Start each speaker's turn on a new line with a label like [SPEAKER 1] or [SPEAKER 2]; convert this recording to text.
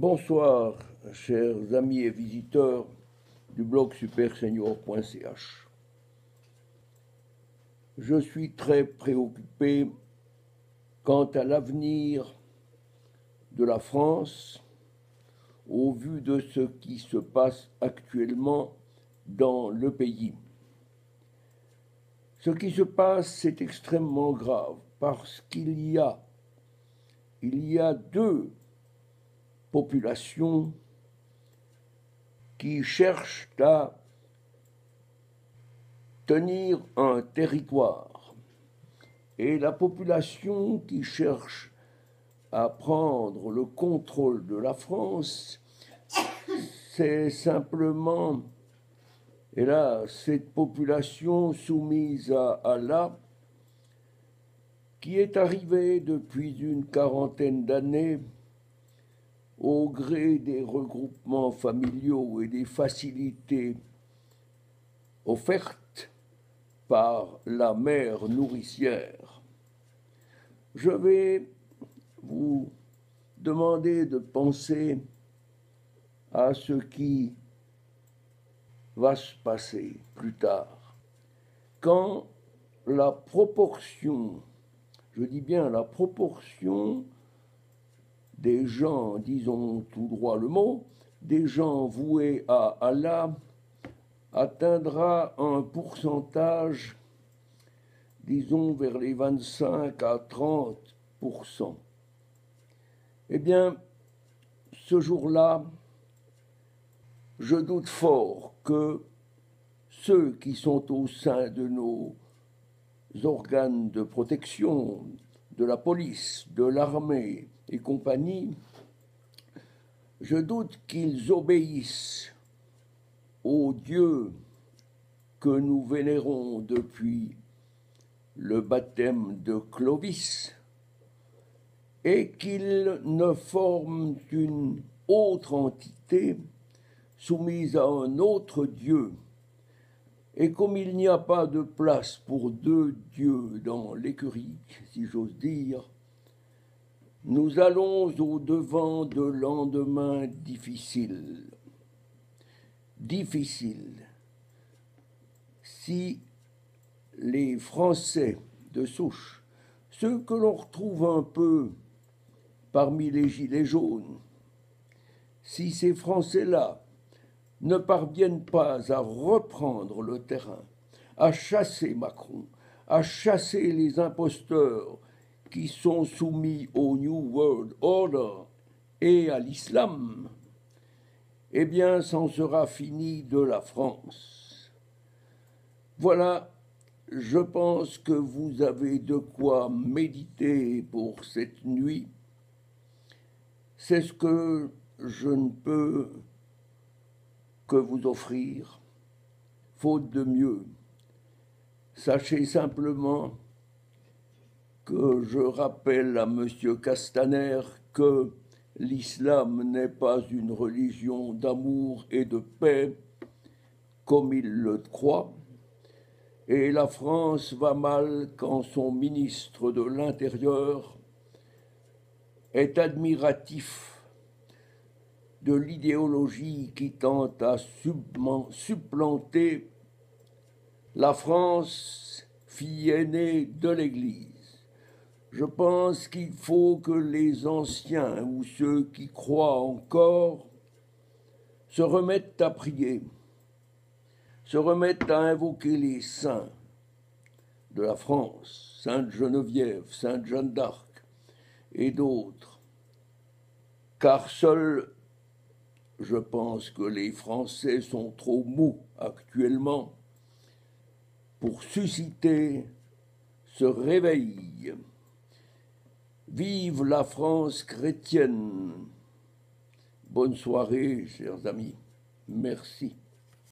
[SPEAKER 1] Bonsoir, chers amis et visiteurs du blog supersenior.ch. Je suis très préoccupé quant à l'avenir de la France au vu de ce qui se passe actuellement dans le pays. Ce qui se passe, c'est extrêmement grave parce qu'il y a deux populations qui cherchent à tenir un territoire. Et la population qui cherche à prendre le contrôle de la France, c'est simplement, et là, cette population soumise à Allah, qui est arrivée depuis une quarantaine d'années au gré des regroupements familiaux et des facilités offertes par la mère nourricière. Je vais vous demander de penser à ce qui va se passer plus tard, quand la proportion, je dis bien la proportion des gens, disons tout droit le mot, des gens voués à Allah atteindra un pourcentage, disons vers les 25 à 30%. Eh bien, ce jour-là, je doute fort que ceux qui sont au sein de nos organes de protection, de la police, de l'armée et compagnie, je doute qu'ils obéissent au Dieu que nous vénérons depuis le baptême de Clovis et qu'ils ne forment une autre entité soumise à un autre Dieu. Et comme il n'y a pas de place pour deux dieux dans l'écurie, si j'ose dire, nous allons au-devant de lendemains difficiles. Difficiles. Si les Français de souche, ceux que l'on retrouve un peu parmi les gilets jaunes, si ces Français-là ne parviennent pas à reprendre le terrain, à chasser Macron, à chasser les imposteurs qui sont soumis au New World Order et à l'islam, eh bien, c'en sera fini de la France. Voilà, je pense que vous avez de quoi méditer pour cette nuit. C'est ce que je ne peux que vous offrir, faute de mieux. Sachez simplement que je rappelle à M. Castaner que l'islam n'est pas une religion d'amour et de paix, comme il le croit, et la France va mal quand son ministre de l'Intérieur est admiratif de l'idéologie qui tente à supplanter la France, fille aînée de l'Église. Je pense qu'il faut que les anciens ou ceux qui croient encore se remettent à prier, se remettent à invoquer les saints de la France, Sainte Geneviève, Sainte Jeanne d'Arc et d'autres, car seuls, je pense que les Français sont trop mous actuellement pour susciter ce réveil. Vive la France chrétienne! Bonne soirée, chers amis. Merci.